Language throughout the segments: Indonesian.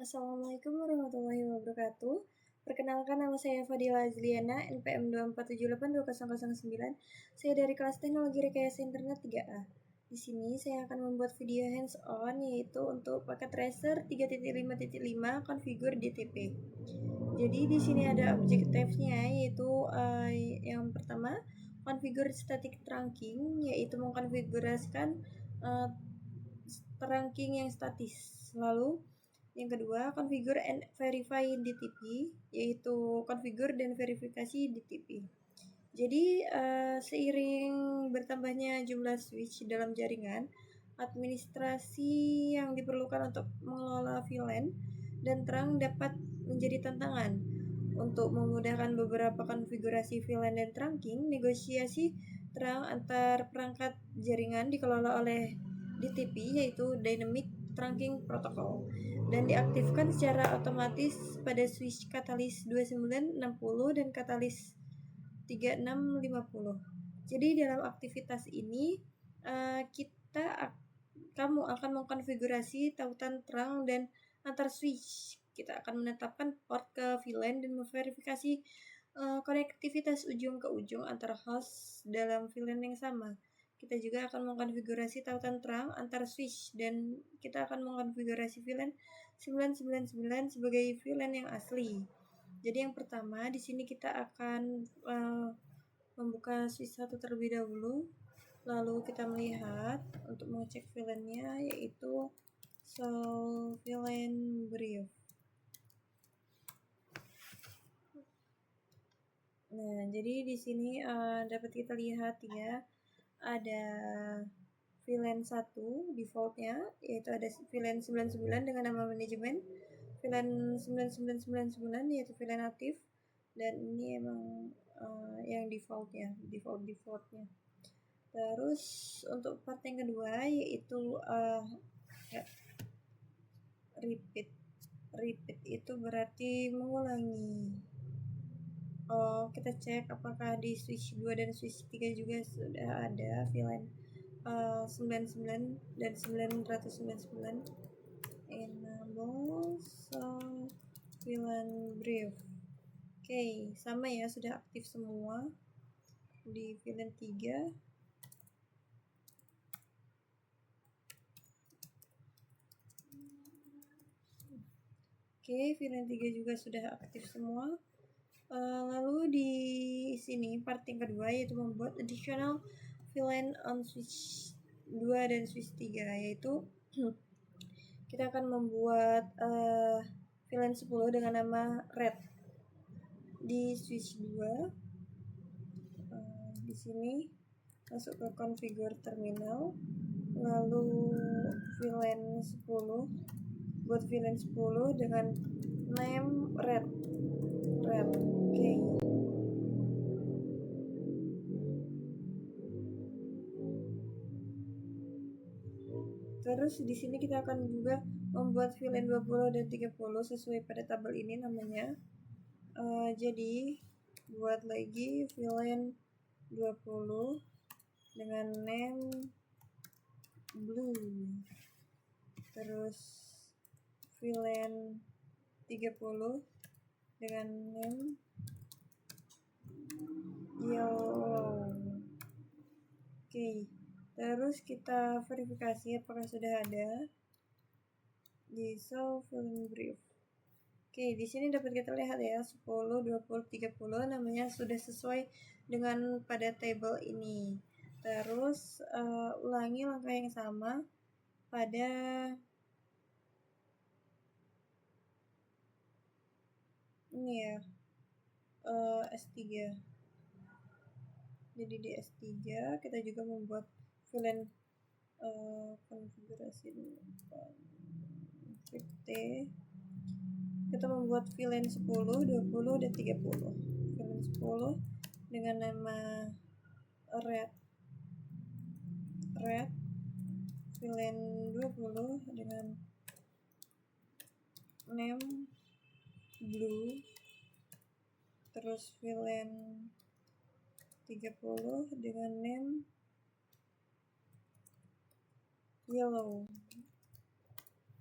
Assalamualaikum warahmatullahi wabarakatuh. Perkenalkan, nama saya Fadila Azliana, NPM 247820009. Saya dari kelas Teknologi Rekayasa Internet 3A. Di sini saya akan membuat video hands-on, yaitu untuk paket tracer 3.5.5 configure DTP. Jadi di sini ada objectives-nya, yaitu yang pertama configure static trunking, yaitu mengkonfigurasikan trunking yang statis. Lalu yang kedua, configure and verify DTP, yaitu configure dan verifikasi DTP. Jadi seiring bertambahnya jumlah switch dalam jaringan, administrasi yang diperlukan untuk mengelola VLAN dan terang dapat menjadi tantangan. Untuk memudahkan beberapa konfigurasi VLAN dan trunking, negosiasi terang antar perangkat jaringan dikelola oleh DTP, yaitu Dynamic Trunking Protocol, dan diaktifkan secara otomatis pada switch katalis 2960 dan katalis 3650. Jadi dalam aktivitas ini kamu akan mengkonfigurasi tautan terang dan antar switch. Kita akan menetapkan port ke VLAN dan memverifikasi konektivitas ujung ke ujung antara host dalam VLAN yang sama. Kita juga akan mengkonfigurasi tautan terang antar switch, dan kita akan mengkonfigurasi VLAN 999 sebagai VLAN yang asli. Jadi yang pertama di sini kita akan membuka switch 1 terlebih dahulu. Lalu kita melihat untuk mengecek VLAN-nya, yaitu solve VLAN brief. Nah, jadi di sini dapat kita lihat ya, ada VLAN 1 defaultnya, yaitu ada VLAN 99 dengan nama manajemen, VLAN 9999 yaitu VLAN aktif, dan ini emang yang defaultnya. Terus untuk part yang kedua, yaitu repeat itu berarti mengulangi. Kita cek apakah di switch 2 dan switch 3 juga sudah ada VLAN 99 dan 999. Enable VLAN brief. Oke, sama ya, sudah aktif semua di VLAN 3. Oke, VLAN 3 juga sudah aktif semua. Lalu di sini part yang kedua, yaitu membuat additional VLAN on switch 2 dan switch 3, yaitu kita akan membuat VLAN 10 dengan nama red di switch 2. Di sini masuk ke configure terminal, lalu VLAN 10, buat VLAN 10 dengan name red. Oke. Terus di sini kita akan juga membuat VLAN 20 dan 30 sesuai pada tabel ini namanya. Jadi buat lagi VLAN 20 dengan name blue. Terus VLAN 30 dengan name yellow. Oke. Terus kita verifikasi apakah sudah ada di solve VLAN brief. Oke, di sini dapat kita lihat ya, 10, 20, 30 namanya sudah sesuai dengan pada table ini. Terus ulangi langkah yang sama pada ini ya, S3. Jadi di S3 kita juga membuat VLAN konfigurasi kita membuat VLAN 10, 20, dan 30. VLAN 10 dengan nama red. VLAN 20 dengan name blue. Terus VLAN 30 dengan name yellow.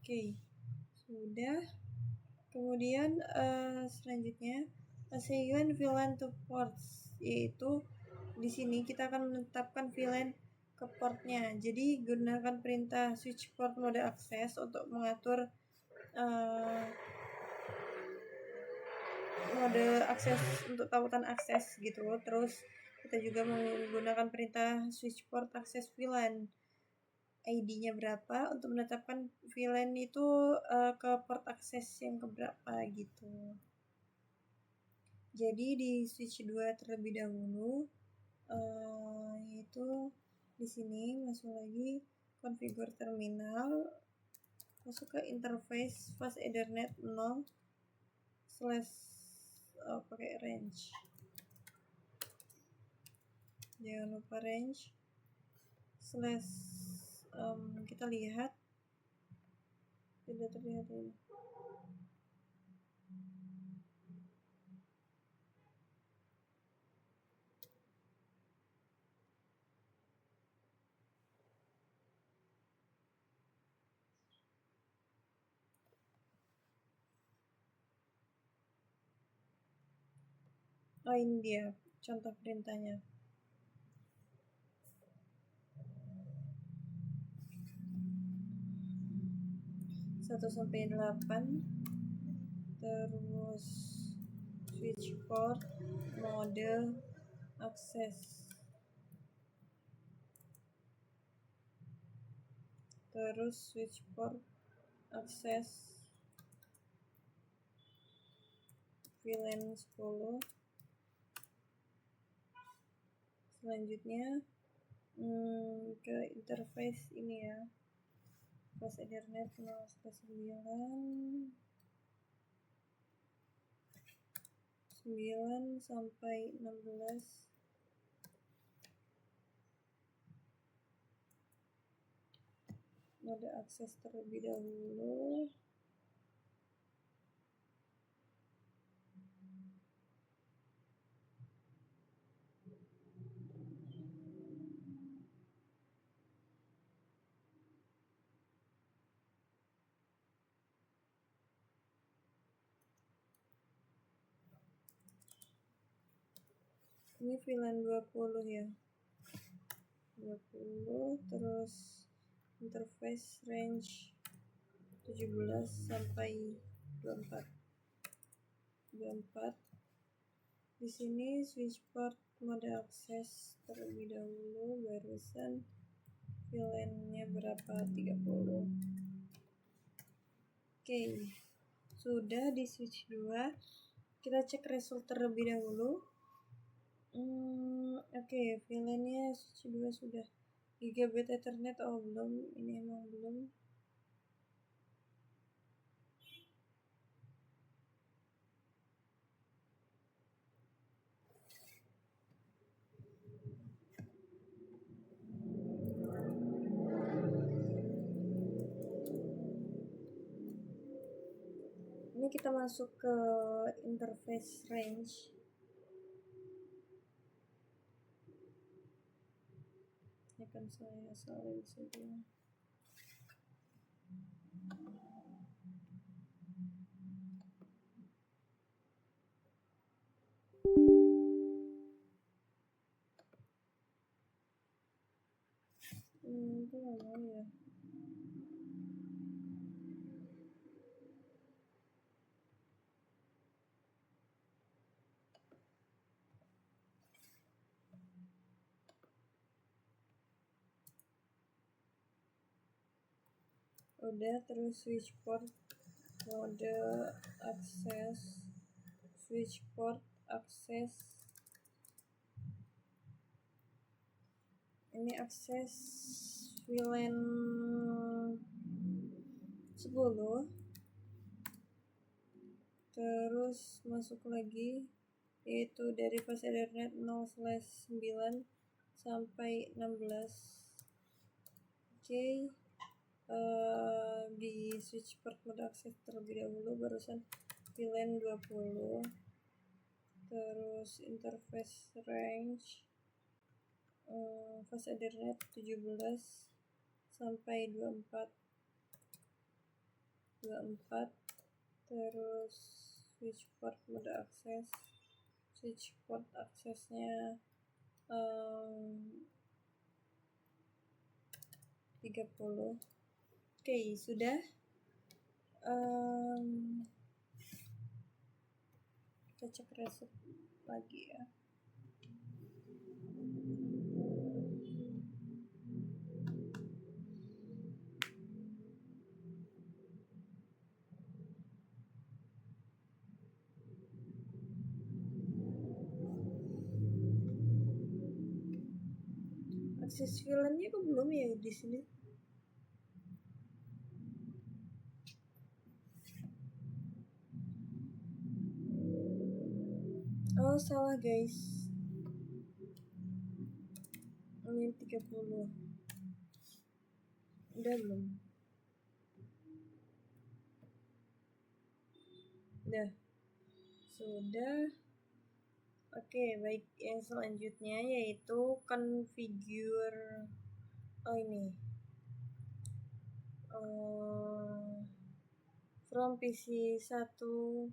Oke, sudah. Kemudian selanjutnya assign VLAN to ports, yaitu di sini kita akan menetapkan VLAN ke portnya. Jadi gunakan perintah switch port mode access untuk mengatur mode akses untuk tautan akses gitu. Terus kita juga menggunakan perintah switch port access VLAN, ID-nya berapa untuk menetapkan VLAN itu ke port akses yang keberapa gitu. Jadi di switch 2 terlebih dahulu, yaitu di sini masuk lagi configure terminal, masuk ke interface fast ethernet 0 slash pakai range, jangan lupa range slash kita lihat tidak terlihat ini. Oh, ini dia contoh perintahnya. Satu sampai 8, terus switch port mode akses, terus switch port akses VLAN 10. Selanjutnya ke interface ini ya, fast ethernet 9 sampai 16 mode akses terlebih dahulu. Ini VLAN 20 ya, 20, terus interface range 17 sampai 24. Di sini switch port mode akses terlebih dahulu, barusan VLAN-nya berapa, 30. Oke, sudah di switch 2. Kita cek result terlebih dahulu. Oke, VLAN-nya switch 2 sudah gigabit ethernet. Oh belum, ini emang belum. Ini kita masuk ke interface range. Ini kan saya salin saja. Itu nggak mau ya. Udah, terus switch port mode akses, switch port akses, ini akses VLAN 10, terus masuk lagi yaitu dari fast ethernet 0/9 sampai 16. Oke, di switch port mode akses terlebih dahulu, barusan VLAN 20, terus interface range fast ethernet 17 sampai 24. terus switch port mode akses, switch port aksesnya 30. Oke, sudah. Kita cek reset lagi ya. Akses VLAN-nya kok belum ya di sini? Oh, salah guys. Ini 30. Udah belum? Udah. Sudah. Oke, baik. Yang selanjutnya yaitu configure. Oh, ini. From PC 1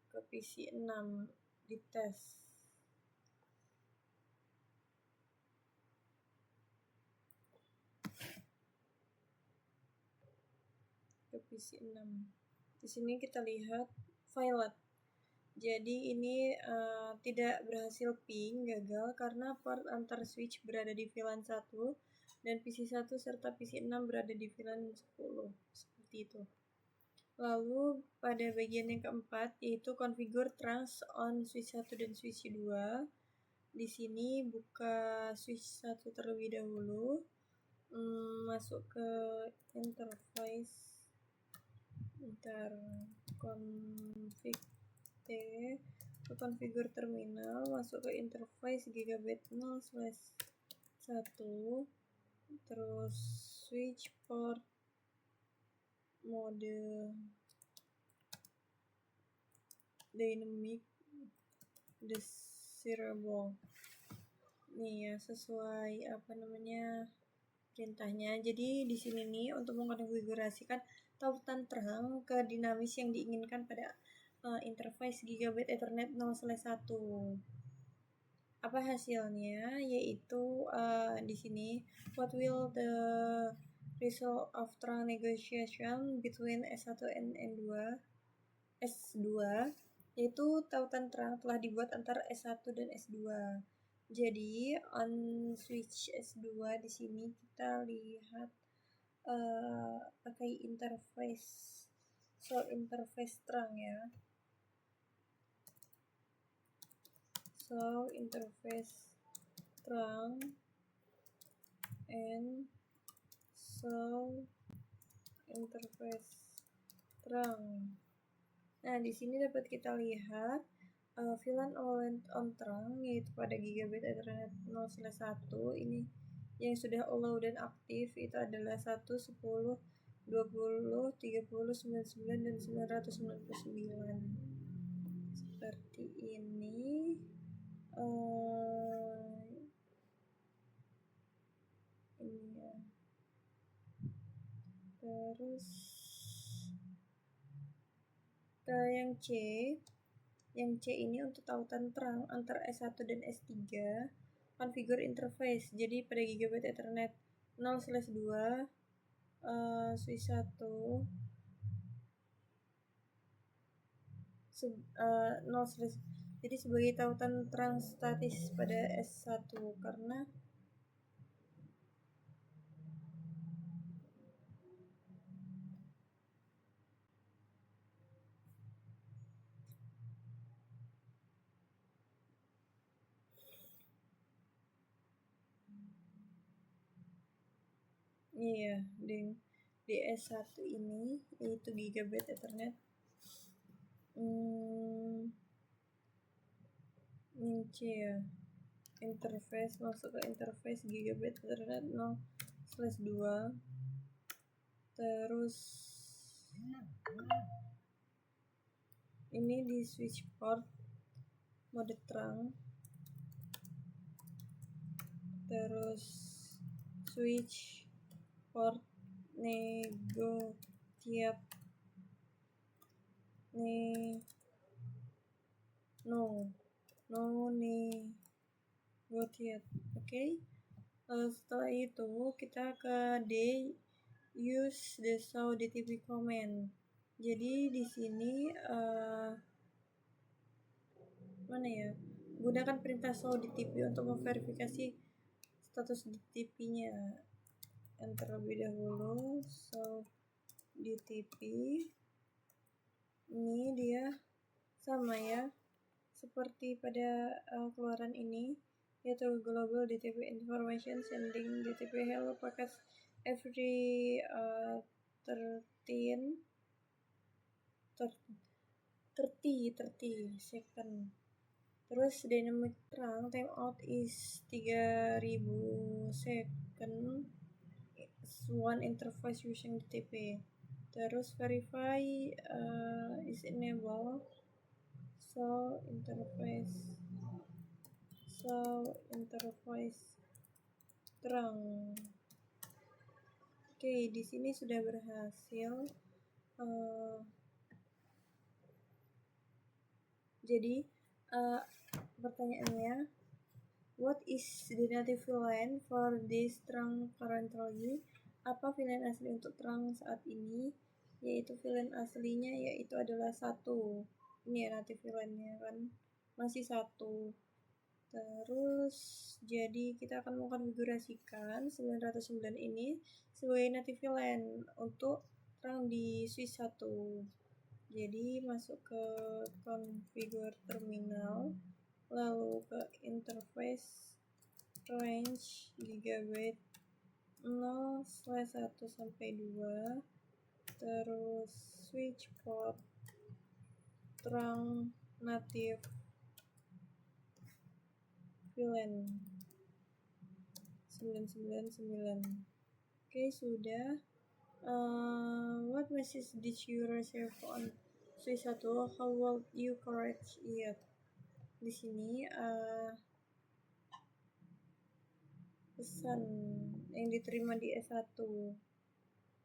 ke PC 6 dites. Ke PC 6. Di sini kita lihat violet. Jadi ini tidak berhasil ping, gagal karena port antar switch berada di VLAN 1 dan PC 1 serta PC 6 berada di VLAN 10. Seperti itu. Lalu pada bagian yang keempat yaitu configure trunks on switch 1 dan switch 2. Di sini buka switch 1 terlebih dahulu. Masuk ke interface config T ke configure terminal, masuk ke interface gigabit 0/1, terus switch port mode dynamic desirable. Nih ya, sesuai perintahnya. Jadi di sini nih untuk mengkonfigurasikan tautan terang ke dinamis yang diinginkan pada interface gigabit Ethernet 0/1. Apa hasilnya? Yaitu di sini what will the result of trunk negotiation between S1 and S2, yaitu tautan terang telah dibuat antara S1 dan S2. Jadi on switch S2 di sini kita lihat pakai interface interface terang ya. Interface terang and interface terang. Nah, di sini dapat kita lihat VLAN on terang yaitu pada gigabit Ethernet 0/1 ini yang sudah allow dan aktif itu adalah 1, 10, 20, 30, 99 dan 999. Seperti ini. Ini ya. Terus ke yang C ini untuk tautan terang antara S1 dan S3 configure interface. Jadi pada gigabit Ethernet 0/2 switch 1 jadi sebagai tautan terang statis pada S1 karena iya di S1 ini yaitu gigabit Ethernet ini C ya, interface, masuk ke interface gigabit Ethernet 0/2 terus ini di switch port mode terang, terus switch port Oke. Setelah itu kita ke D, use the show DTP command. Jadi di sini gunakan perintah show DTP untuk memverifikasi status DTP-nya. Enter terlebih dahulu show DTP. Ini dia sama ya seperti pada keluaran ini, yaitu global DTP information sending DTP hello packets every 30 second. Terus dynamic trunk timeout is 3000 second one interface using DTP. Terus verify is enable so interface trunk. Oke, di sini sudah berhasil. Jadi pertanyaannya, what is the native VLAN for this trunk currently? Apa VLAN asli untuk trunk saat ini? Yaitu VLAN aslinya yaitu adalah 1. Ini ya native VLAN-nya kan masih 1. Terus jadi kita akan mengkonfigurasikan 909 ini sebagai native VLAN untuk trunk di switch 1. Jadi masuk ke configure terminal, lalu ke interface range gigabit 0/1 sampai 2, terus switch port trunk native VLAN 999. Oke, sudah. What message did you receive on switch 1? How will you correct it? Di sini pesan yang diterima di S1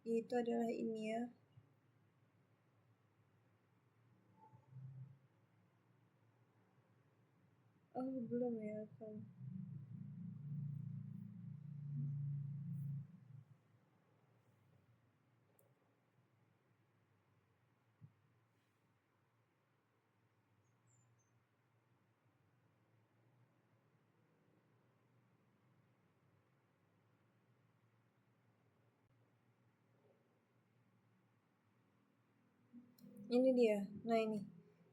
itu adalah ini ya. Belum ya kan. Ini dia. Nah, ini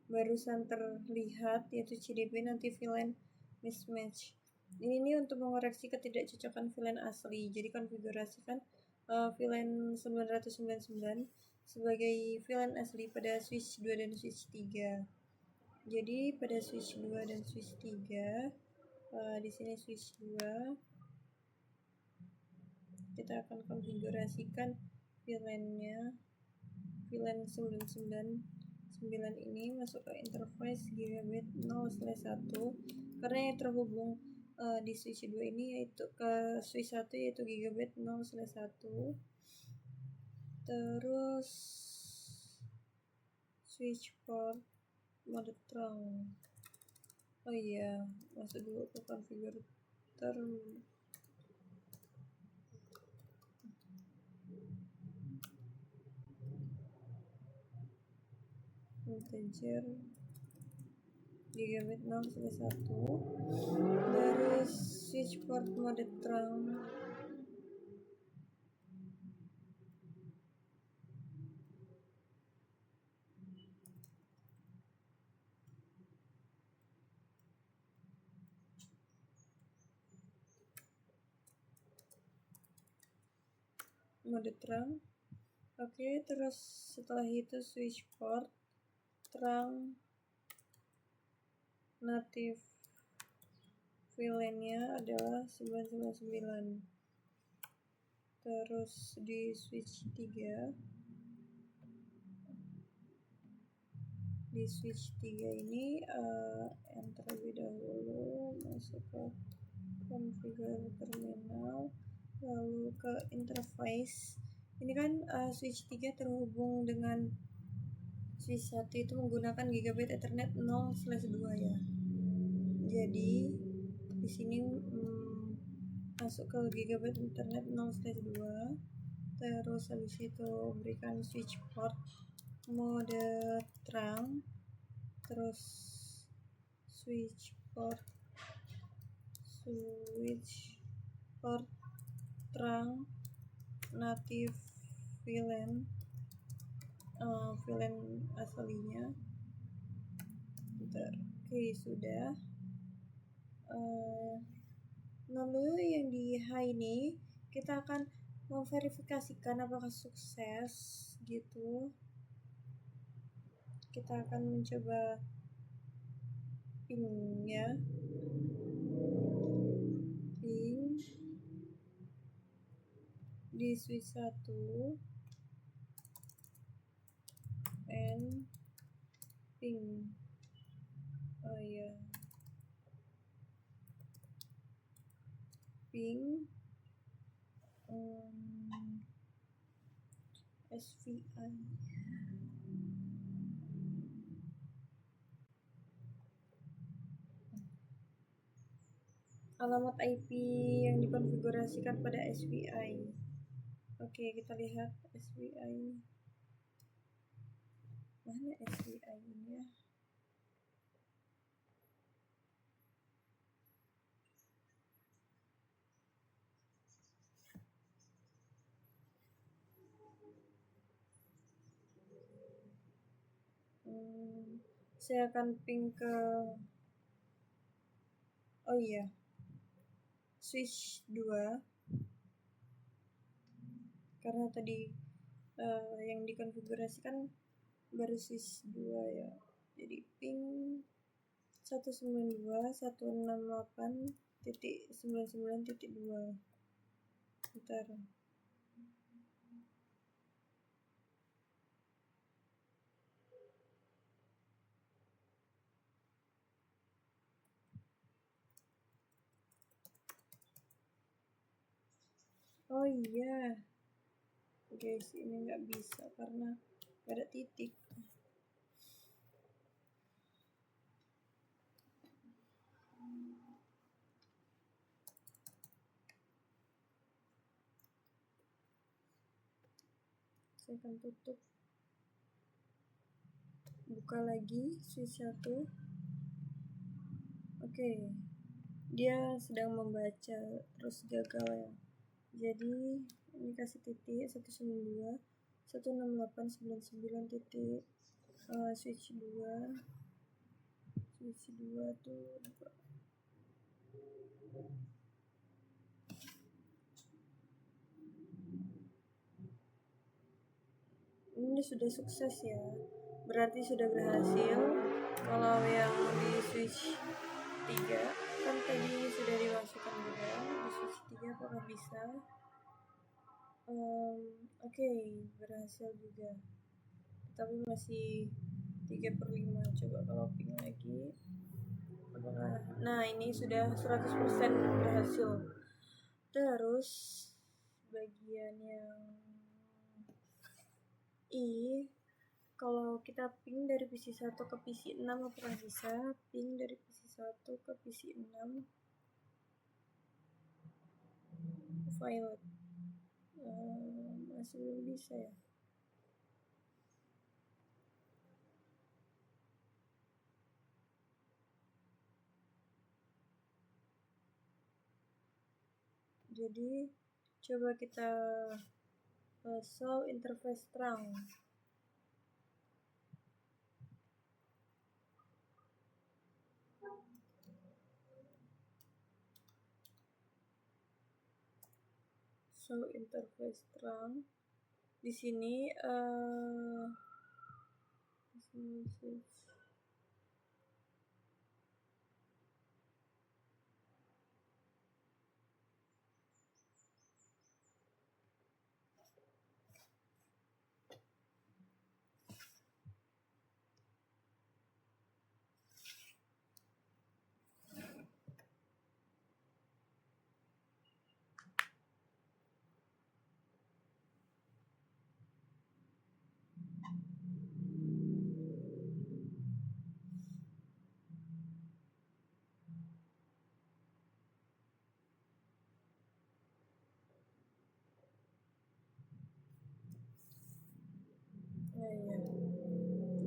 barusan terlihat yaitu CDP native VLAN mismatch. Ini untuk mengoreksi ketidakcocokan VLAN asli. Jadi konfigurasikan VLAN 999 sebagai VLAN asli pada switch 2 dan switch 3. Jadi pada switch 2 dan switch 3 di sini switch 2 kita akan konfigurasikan VLAN-nya. VLAN 999 ini masuk ke interface gigabit 0/1 karena yang terhubung di switch 2 ini yaitu ke switch 1 yaitu gigabit 0/1. Terus switch port mode trunk. Oh iya, masuk dulu ke configure integer gigabit 0/1. Terus switch port mode trunk. Mode trunk. Oke, terus setelah itu switch port trunk native VLAN-nya adalah 999. Terus di switch 3 ini enter terlebih dahulu, masuk ke configure terminal, lalu ke interface. Ini kan switch 3 terhubung dengan switch 1 itu menggunakan gigabit Ethernet 0/2 ya. Jadi di sini masuk ke gigabit Ethernet 0/2. Terus habis itu berikan switch port mode terang, terus switch port terang native VLAN aslinya. Oke, sudah. Lalu yang di high ini kita akan memverifikasikan apakah sukses gitu. Kita akan mencoba ping ya, ping di switch 1 and ping ping SVI. Alamat IP yang dikonfigurasikan pada SVI. Oke, kita lihat SVI. Mana SVI ini ya? Saya akan ping ke switch 2 karena tadi yang dikonfigurasikan baru switch 2 ya. Jadi ping 192.168.99.2. Bentar. Oh iya guys, ini nggak bisa karena nggak ada titik. Saya akan tutup, buka lagi switch 1. Oke, dia sedang membaca terus gagal ya. Jadi ini kasih titik 192.168.99 titik. Switch 2 tuh ini sudah sukses ya, berarti sudah berhasil. Kalau yang di switch 3 kan tadi sudah dimasukkan juga, di switch 3 apakah bisa? Oke, berhasil juga, tapi masih 3/5. Coba kalau ping lagi apakah, nah ini sudah 100% berhasil. Terus bagian yang kalau kita ping dari PC 1 ke PC 6 apakah bisa? Ping dari PC 1 ke PC 6 violet, masih belum bisa ya. Jadi coba kita show interface terang. Show interface terang. Di sini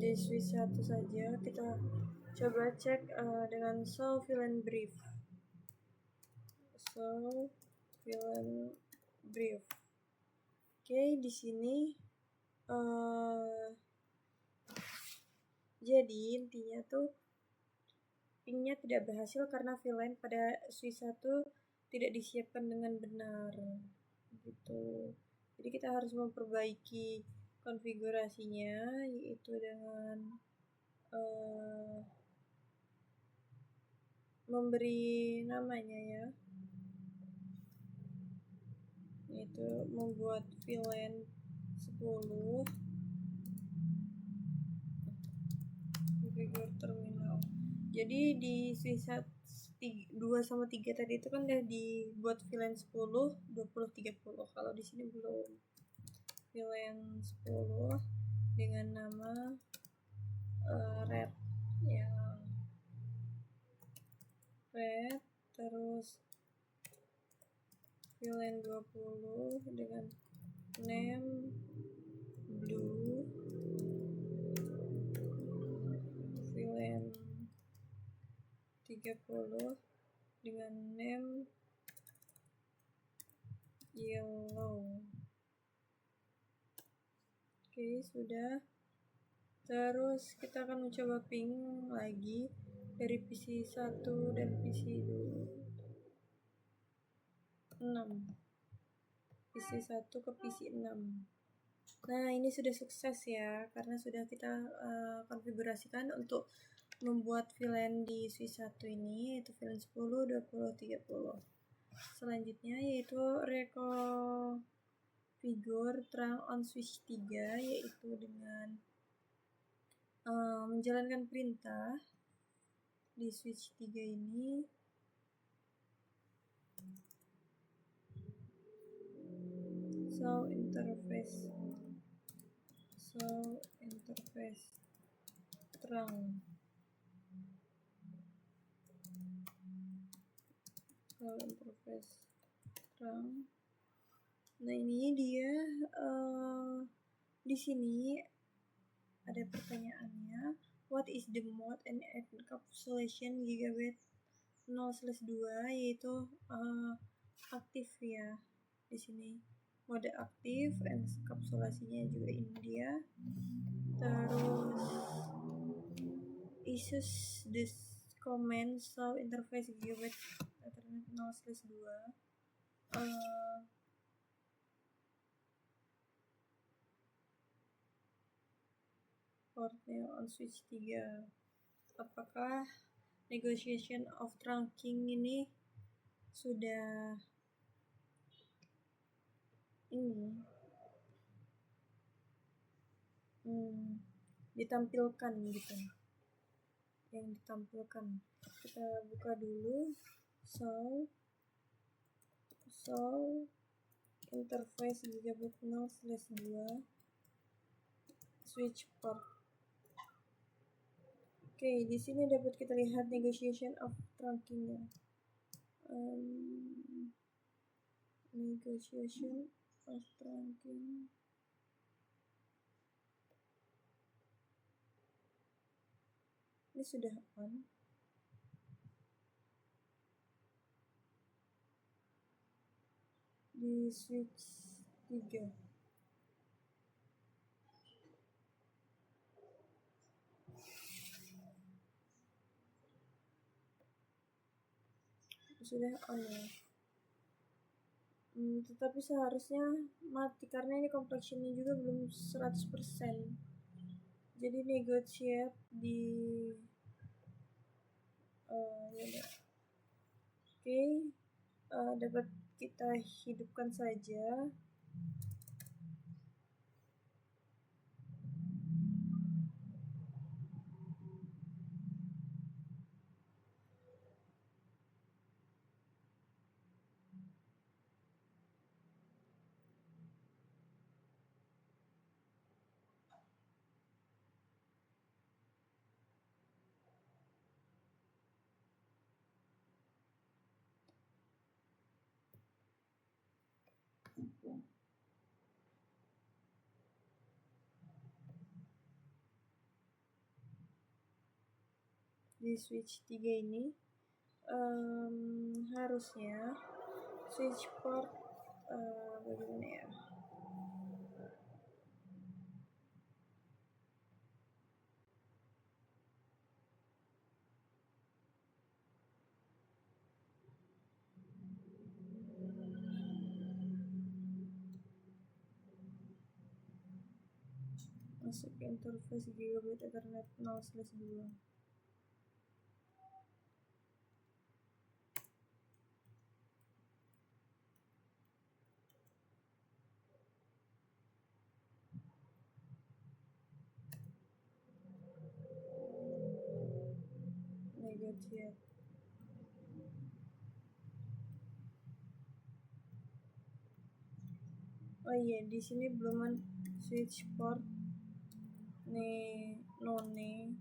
di switch 1 saja. Kita coba cek dengan solve villain brief. Solve villain brief. Oke, di sini jadi intinya tuh pingnya tidak berhasil karena villain pada switch 1 tidak disiapkan dengan benar gitu. Jadi kita harus memperbaiki konfigurasinya, yaitu dengan memberi namanya ya, yaitu membuat villain 10 configure terminal. Jadi di sisa 2 sama 3 tadi itu kan udah dibuat villain 10, 20, 30. Kalau di sini belum. Villain 10 dengan nama red ya. Red, terus villain 20 dengan name blue, villain 30 dengan name yellow. Oke, sudah. Terus kita akan mencoba ping lagi dari PC 1 dan PC 6. PC 1 ke PC 6. Nah, ini sudah sukses ya, karena sudah kita konfigurasikan untuk membuat villain di switch 1 ini, yaitu villain 10, 20, 30. Selanjutnya yaitu reconfigure terang on switch 3, yaitu dengan menjalankan perintah di switch 3 ini. Show interface terang. Show interface terang. Nah, ini dia di sini ada pertanyaannya, what is the mode and encapsulation gigabit 0/2, yaitu aktif ya. Di sini mode aktif, enkapsulasinya juga ini dia. Terus issues this command show interface gigabit ethernet 0/2. Portnya on switch 3. Apakah negotiation of trunking ini sudah ditampilkan gitu, yang ditampilkan. Kita buka dulu show interface gigabit 0/2 switch port. Oke, di sini dapat kita lihat negotiation of trunkingnya. Negotiation of trunking. Ini sudah on. Di switch 3. Sudah on ya. Tetapi seharusnya mati karena ini complexionnya juga belum 100%. Jadi negotiate di dapat kita hidupkan saja. di switch 3 ini harusnya switch port bagaimana ya, masuk interface gigabit ethernet 0/2 negatif. Oh iya, di sini belum switch port none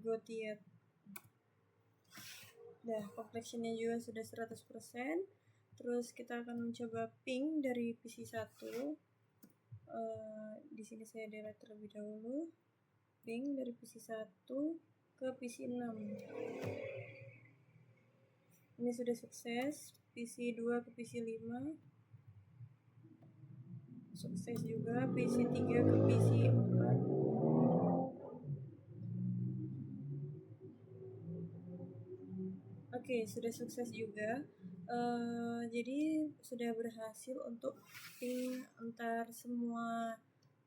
gotiet. Nah, complexionnya juga sudah 100%. Terus kita akan mencoba ping dari PC1. Di sini saya delete terlebih dahulu. Ping dari PC1 ke PC6. Ini sudah sukses. PC2 ke PC5. Sukses juga. PC3 ke PC4. Oke, sudah sukses juga. Jadi sudah berhasil untuk ping antar semua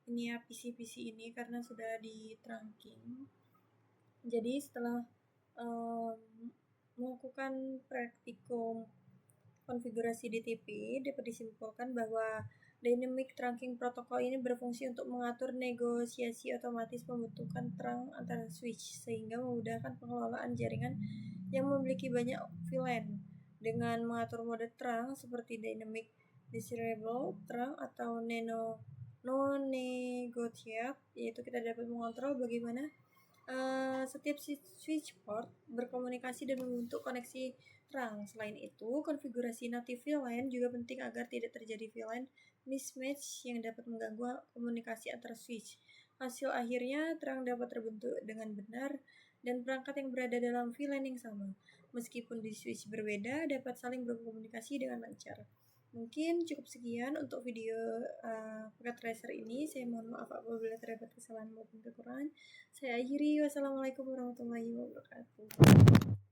ini ya, PC ini karena sudah di trunking. Jadi setelah melakukan praktikum konfigurasi DTP, dapat disimpulkan bahwa Dynamic Trunking Protocol ini berfungsi untuk mengatur negosiasi otomatis pembentukan trunk antara switch sehingga memudahkan pengelolaan jaringan yang memiliki banyak VLAN dengan mengatur mode trunk seperti Dynamic Desirable Trunk atau non-negotiable, yaitu kita dapat mengontrol bagaimana setiap switch port berkomunikasi dan membentuk koneksi trunk. Selain itu, konfigurasi native VLAN juga penting agar tidak terjadi VLAN mismatch yang dapat mengganggu komunikasi antara switch. Hasil akhirnya, trunk dapat terbentuk dengan benar dan perangkat yang berada dalam VLAN yang sama, meskipun di switch berbeda, dapat saling berkomunikasi dengan lancar. Mungkin cukup sekian untuk video Packet Tracer ini. Saya mohon maaf apabila terdapat kesalahan maupun kekurangan. Saya akhiri. Wassalamualaikum warahmatullahi wabarakatuh.